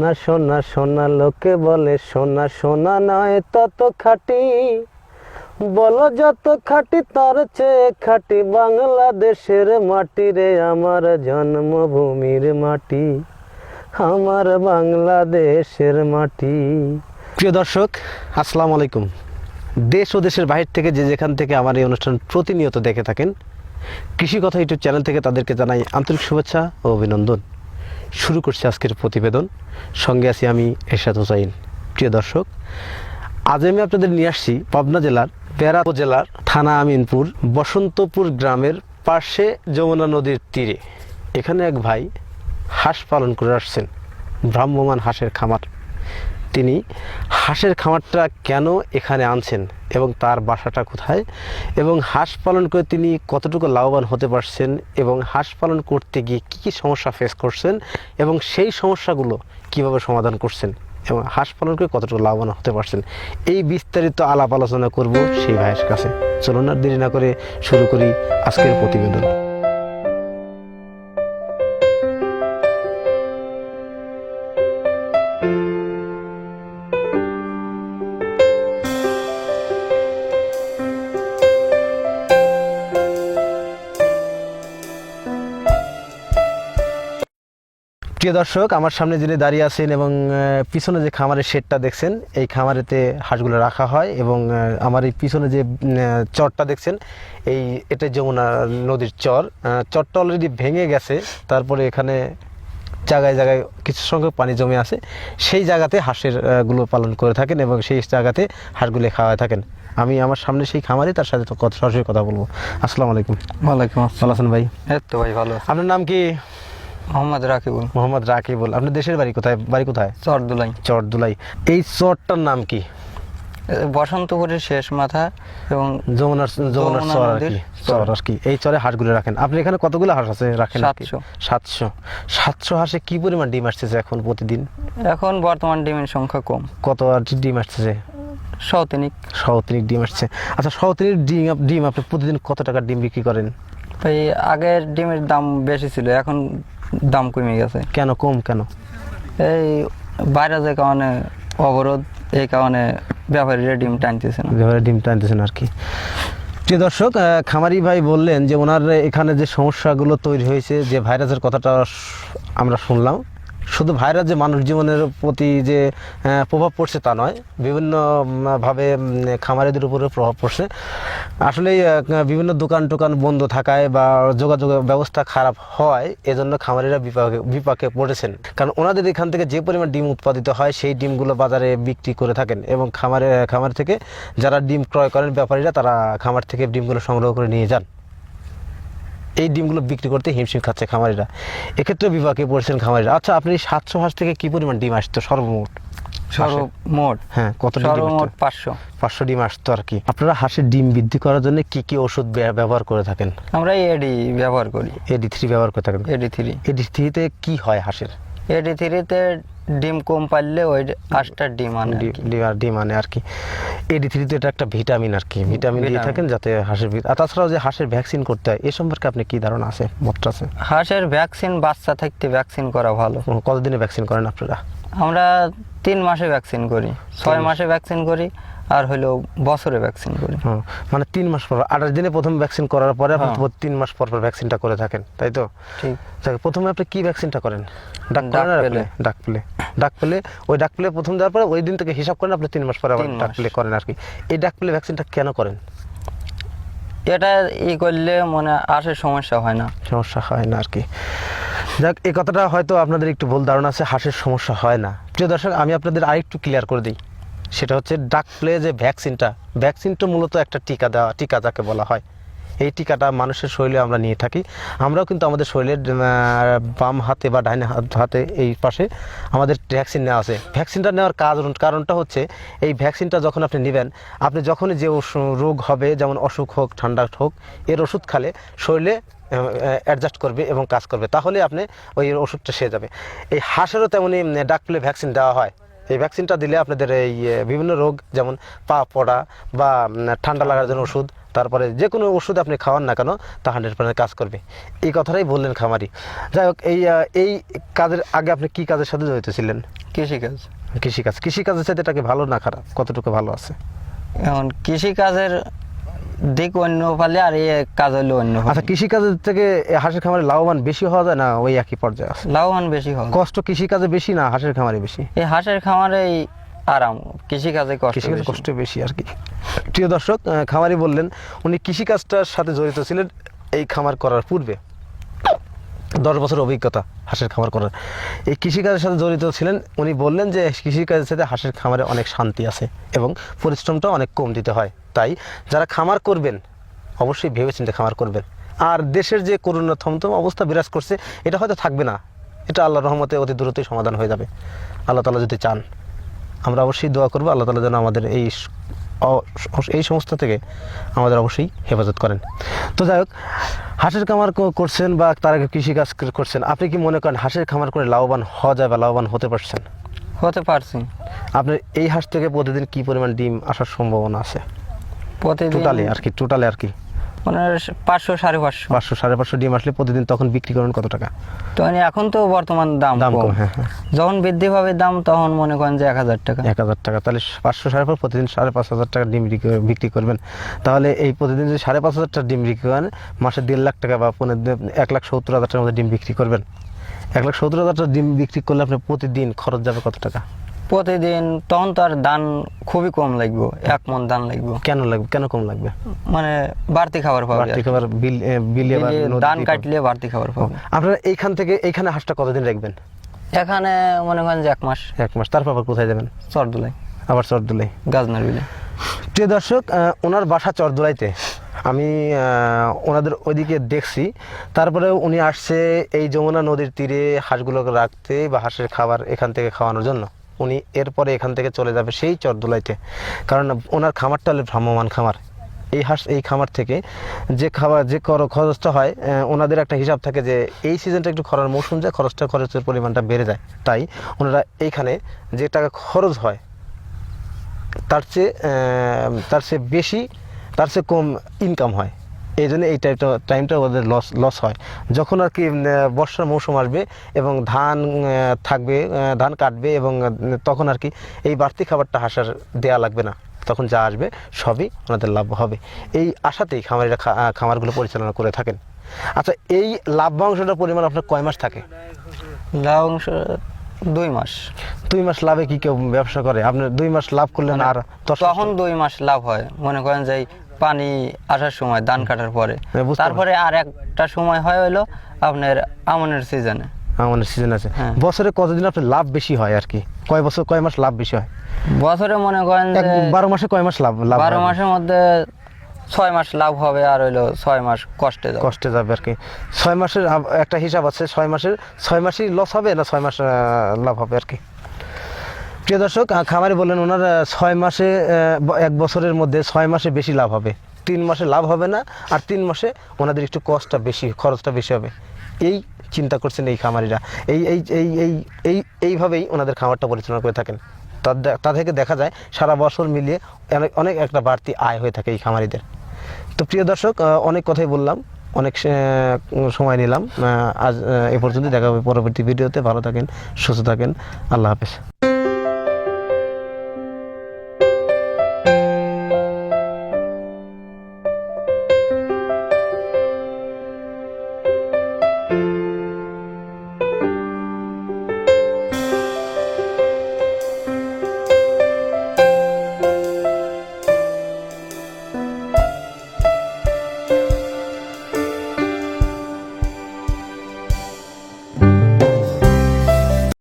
সোনা সোনা সোনা লোকে বলে সোনা সোনা নয় তত খাঁটি, বলো যত খাঁটি তার চেয়ে খাঁটি বাংলাদেশের মাটি রে, আমার জন্মভূমির মাটি, আমার বাংলাদেশের মাটি। প্রিয় দর্শক, আসসালামু আলাইকুম। দেশ ও দেশের বাইরে থেকে যে যেখান থেকে আমার এই অনুষ্ঠান প্রতিনিয়ত দেখে থাকেন, কৃষি কথা ইউটিউব চ্যানেল থেকে তাদেরকে জানাই আন্তরিক শুভেচ্ছা ও অভিনন্দন। শুরু করছি আজকের প্রতিবেদন, সঙ্গে আছি আমি এরশাদ হোসাইন। প্রিয় দর্শক, আজ আমি আপনাদের নিয়ে আসছি পাবনা জেলার বেড়া উপজেলার থানা আমিনপুর বসন্তপুর গ্রামের পাশে যমুনা নদীর তীরে। এখানে এক ভাই হাঁস পালন করে আসছেন, ভ্রাম্যমান হাঁসের খামার। তিনি হাঁসের খামারটা কেন এখানে আনছেন এবং তার বাসাটা কোথায়, এবং হাঁস পালন করে তিনি কতটুকু লাভবান হতে পারছেন, এবং হাঁস পালন করতে গিয়ে কী কী সমস্যা ফেস করছেন এবং সেই সমস্যাগুলো কিভাবে সমাধান করছেন, এবং হাঁস পালন করে কতটুকু লাভবান হতে পারছেন, এই বিস্তারিত আলাপ আলোচনা করব সেই ভাইয়ের কাছে। চলুন আর দেরি না করে শুরু করি আজকের প্রতিবেদন। প্রিয় দর্শক, আমার সামনে যিনি দাঁড়িয়ে আছেন এবং পিছনে যে খামারের শেডটা দেখছেন, এই খামারেতে হাঁসগুলো রাখা হয়, এবং আমার এই পিছনে যে চরটা দেখছেন, এটা যমুনা নদীর চরটা অলরেডি ভেঙে গেছে। তারপরে এখানে জায়গায় জায়গায় কিছু সংখ্যক পানি জমে আছে, সেই জায়গাতে হাঁসের গুলো পালন করে থাকেন এবং সেই জায়গাতে হাঁসগুলো খাওয়া থাকেন। আমি আমার সামনে সেই খামারে তার সাথে সরাসরি কথা বলবো। আসসালামু আলাইকুম। ওয়ালাইকুম ভালো আসসালাম। আছেন ভাই? এই তো ভাই ভালো আছি। আপনার নাম কি? মোহাম্মদ রাকিবুল। মোহাম্মদ রাকিবুল। আপনার দেশের বাড়ি কোথায়? চরদুলাই। চরদুলাই। এই চরটার নাম কি? বসন্তপুরের শেষ মাথা এবং যমুনার চর আর কি, চর আর কি। এই চরে হাঁসগুলো রাখেন আপনি। এখানে কতগুলো হাঁস আছে রাখেন? 700 হাঁসে কি পরিমাণ ডিম আসতেছে এখন প্রতিদিন? এখন বর্তমান ডিমের সংখ্যা কম। কত আর ডিম আসতেছে? সহতিনিক ডিম আসছে। আচ্ছা, সহতিনিক ডিম আপনি প্রতিদিন কত টাকার ডিম বিক্রি করেন? ভাই আগের ডিমের দাম বেশি ছিল, এখন দাম কমে গেছে। কেন কম কেন? এই বাইরে যে কারণে অবরোধ, এই কারণে ব্যাপারীরা ডিম টানতেছেন আর কি। প্রিয় দর্শক, খামারি ভাই বললেন যে ওনার এখানে যে সমস্যাগুলো তৈরি হয়েছে, যে ভাইরাসের কথাটা আমরা শুনলাম, শুধু ভাইরাস যে মানুষ জীবনের প্রতি যে প্রভাব পড়ছে তা নয়, বিভিন্নভাবে খামারিদের উপরে প্রভাব পড়ছে। আসলে বিভিন্ন দোকান টোকান বন্ধ থাকায় বা যোগাযোগ ব্যবস্থা খারাপ হয়, এজন্য খামারিরা বিপাকে পড়েছেন। কারণ ওনাদের এখান থেকে যে পরিমাণ ডিম উৎপাদিত হয়, সেই ডিমগুলো বাজারে বিক্রি করে থাকেন, এবং খামার থেকে যারা ডিম ক্রয় করেন ব্যাপারীরা, তারা খামার থেকে ডিমগুলো সংগ্রহ করে নিয়ে যান। এই ডিমগুলো বিক্রি করতে হিমশিম খাচ্ছে খামারিরা, এক্ষেত্রে বিপাকে পড়ছেন খামারিরা। আচ্ছা, আপনি 700 হাঁস থেকে কি পরিমাণ ডিম আসতো সর্বমোট? হ্যাঁ, কত? সর্বমোট 500 ডিম আসতো আর কি। আপনারা হাঁসের ডিম বৃদ্ধি করার জন্য কি কি ওষুধ ব্যবহার করে থাকেন? আমরা এডি ব্যবহার করি। AD3 ব্যবহার করে থাকেন? AD3 কি হয় হাঁসের? AD3 ডিম কম পারলে ওই হাঁসটা ডিম আনে আর কি। AD3 এটা একটা ভিটামিন আর কি, ভিটামিন দিয়ে থাকেন যাতে হাঁসের। আর তাছাড়াও যে হাঁসের ভ্যাকসিন করতে হয়, এ সম্পর্কে আপনি কি ধারণা আছে, মত আছে? হাঁসের ভ্যাকসিন বাচ্চা থাকতে ভ্যাকসিন করা ভালো। কতদিনে ভ্যাকসিন করেন আপনারা? আমরা 3 মাসে ভ্যাকসিন করি, 6 মাসে ভ্যাকসিন করি, আর হলো বছরে ভ্যাকসিন করি। মানে 3 মাস পর, 28 দিনে প্রথম ভ্যাকসিন করার পরে আপনি 3 মাস পর ভ্যাকসিনটা করে থাকেন, তাই তো? ঠিক। প্রথমে আপনি কি ভ্যাকসিনটা করেন? ডাক পেলে ওই ডাক পেলে প্রথম দেওয়ার পরে ওই দিন থেকে হিসাব করেন আপনি 3 মাস পরে আবার ডাক পেলে করেন আর কি। এই ডাক পেলে ভ্যাকসিনটা কেন করেন? এটা করলে মনে হাঁসের সমস্যা হয় না আর কি। যাক, এই কথাটা হয়তো আপনাদের একটু ভুল ধারণা আছে, হাঁসের সমস্যা হয় না। প্রিয় দর্শক, আমি আপনাদের আরেকটু ক্লিয়ার করে দিই। সেটা হচ্ছে ডাক প্লে যে ভ্যাকসিনটা মূলত একটা টিকা যাকে বলা হয়। এই টিকাটা মানুষের শরীরে আমরা নিয়ে থাকি। আমরাও কিন্তু আমাদের শরীরের বাম হাতে বা ডাইন হাতে এই পাশে আমাদের ভ্যাকসিন নেওয়া আছে। ভ্যাকসিনটা নেওয়ার কারণটা হচ্ছে, এই ভ্যাকসিনটা যখন আপনি নেবেন, আপনি যখনই যে রোগ হবে, যেমন অসুখ হোক, ঠান্ডা হোক, এর ওষুধ খালে শরীরে অ্যাডজাস্ট করবে এবং কাজ করবে, তাহলে আপনি ওই ওষুধটা সেরে যাবে। এই হাঁসেরও তেমনই ডাক প্লে ভ্যাকসিন দেওয়া হয়, এই ভ্যাকসিনটা দিলে আপনাদের এই বিভিন্ন রোগ যেমন পা পড়া বা ঠান্ডা লাগার জন্য ওষুধ, তারপরে যে কোনো ওষুধ আপনি খাওয়ান না কেন তা 100% কাজ করবে, এই কথাটাই বললেন খামারি। যাই হোক, এই কাজের আগে আপনি কি কাজের সাথে জড়িত ছিলেন? কৃষিকাজ। কৃষিকাজের সাথে এটাকে ভালো না খারাপ, কতটুকু ভালো আছে? এখন কৃষিকাজের দিক অন্য পালে আর এই কাজ হলো অন্য পালে। আচ্ছা, কৃষিকাজের থেকে হাঁসের খামারে লাভবান বেশি হওয়া যায় না ওই একই পর্যায়ে আছে? লাভবান বেশি হয়। কষ্ট কৃষিকাজে বেশি না হাঁসের খামারে বেশি? এই হাঁসের খামারে আরাম, কৃষিকাজে কৃষিকাজে কষ্ট কষ্ট বেশি আর কি। প্রিয় দর্শক, খামারি বললেন উনি কৃষিকাজটার সাথে জড়িত ছিলেন এই খামার করার পূর্বে, 10 বছর অভিজ্ঞতা হাঁসের খামার করার। এই কৃষিকাজের সাথে জড়িত ছিলেন, উনি বললেন যে কৃষিকাজের সাথে হাঁসের খামারে অনেক শান্তি আছে এবং পরিশ্রমটা অনেক কম দিতে হয়। তাই যারা খামার করবেন অবশ্যই ভেবেচিন্তে খামার করবেন। আর দেশের যে করোনা থমথম অবস্থা বিরাজ করছে, এটা হয়তো থাকবে না, এটা আল্লাহর রহমতে অতি দ্রুতই সমাধান হয়ে যাবে আল্লাহ তাআলা যদি চান। আমরা অবশ্যই দোয়া করবো আল্লাহ তাআলা যেন আমাদের এই সমস্যা থেকে আমাদের অবশ্যই হেফাজত করেন। তো যাই হোক, হাঁসের খামার করছেন বা তার আগে কৃষিকাজ করছেন, আপনি কি মনে করেন হাঁসের খামার করে লাভবান হওয়া যায় বা লাভবান হতে পারছেন? হতে পারছি। আপনার এই হাঁস থেকে প্রতিদিন কি পরিমাণ ডিম আসার সম্ভাবনা আছে? প্রতিদিন টোটালে আর কি মানে 500 550 500-550 ডিম আসলে প্রতিদিন তখন বিক্রি করেন কত টাকা? তো এখন তো বর্তমান দাম কম। হ্যাঁ। যখন বৃদ্ধি পাবে দাম তখন মনে করেন যে 1000 টাকা। 1000 টাকা, তাহলে 500-550 প্রতিদিন 5500 টাকা ডিম বিক্রি করবেন। তাহলে এই প্রতিদিন যদি 5500 টাকা ডিম বিক্রি করেন, মাসে 1.5 লাখ টাকা বা 1,70,000 টাকার মধ্যে ডিম বিক্রি করবেন। 1,70,000 টাকা ডিম বিক্রি করলে আপনার প্রতিদিন খরচ যাবে কত টাকা? প্রতিদিন তখন তো আর ধান খুবই কম লাগবে, 1 মণ ধান লাগবে। কেন কম লাগবে? মানে বাড়তি খাবার পাবে, বাড়তি খাবার বিলে ধান কাটলে বাড়তি খাবার পাবে। আপনারা এইখান থেকে এইখানে হাঁসটা কতদিন রাখবেন? এখানে মনে করেন যে 1 মাস। 1 মাস, তারপর আবার কোথায় যাবেন? চরদুলাই। আবার চরদুলাই, গাজনার বিলে। প্রিয় দর্শক, ওনার বাসা চরদুলাইতে, আমি ওনাদের ওইদিকে দেখছি। তারপরে উনি আসছে এই যমুনা নদীর তীরে হাঁসগুলোকে রাখতে বা হাঁসের খাবার এখান থেকে খাওয়ানোর জন্য। উনি এরপরে এখান থেকে চলে যাবে সেই চরদুলাইতে, কারণ ওনার খামারটা হলো ভ্রাম্যমান খামার। এই খামার থেকে যে খরচটা হয়, ওনাদের একটা হিসাব থাকে যে এই সিজনটা একটু খরার মৌসুম যায়, খরচের পরিমাণটা বেড়ে যায়। তাই ওনারা এইখানে যে টাকা খরচ হয় তার চেয়ে বেশি, তার চেয়ে কম ইনকাম হয়। এই জন্য এই টাইমটা ওদের লস হয়। যখন আর কি বর্ষার মৌসুম আসবে এবং ধান থাকবে, ধান কাটবে এবং তখন আর কি এই বাড়তি খাবারটা হাঁসের দেয়া লাগবে না, তখন যা আসবে সবই ওনাদের লাভ হবে। এই আশাতেই খামারিরা খামারগুলো পরিচালনা করে থাকেন। আচ্ছা, এই লাভ্যাংশটার পরিমাণ আপনার কয় মাস থাকে? লাভ্যাংশ 2 মাস। 2 মাস লাভে কি কেউ ব্যবসা করে? আপনি 2 মাস লাভ করলেন আর তখন 2 মাস লাভ হয়, মনে করেন যে পানি আসার সময় ধান কাটার পরে। তারপরে আর একটা সময় হয় হলো আপনার আমনের সিজনে। আমনের সিজন আছে। বছরে কতদিন আপনার লাভ বেশি হয় আর কি? কয় মাস লাভ বেশি হয় বছরে? মনে করেন 12 মাসে কয় মাস লাভ? 12 মাসের মধ্যে 6 মাস লাভ হবে আর হইলো 6 মাস কষ্টে যাবে আর কি। 6 মাসের একটা হিসাব আছে, 6 মাসই লস হবে না 6 মাস লাভ হবে আর কি। প্রিয় দর্শক, খামারি বললেন ওনার 6 মাসে, 1 বছরের মধ্যে 6 মাসে বেশি লাভ হবে, 3 মাসে লাভ হবে না, আর 3 মাসে ওনাদের একটু খরচটা বেশি হবে। এই চিন্তা করছেন এই খামারিরা, এইভাবেই ওনাদের খামারটা পরিচালনা করে থাকেন। তা থেকে দেখা যায় সারা বছর মিলিয়ে অনেক একটা বাড়তি আয় হয়ে থাকে এই খামারিদের। তো প্রিয় দর্শক, অনেক কথাই বললাম, অনেক সময় নিলাম। আজ এ পর্যন্ত, দেখা হবে পরবর্তী ভিডিওতে। ভালো থাকেন, সুস্থ থাকেন, আল্লাহ হাফেজ।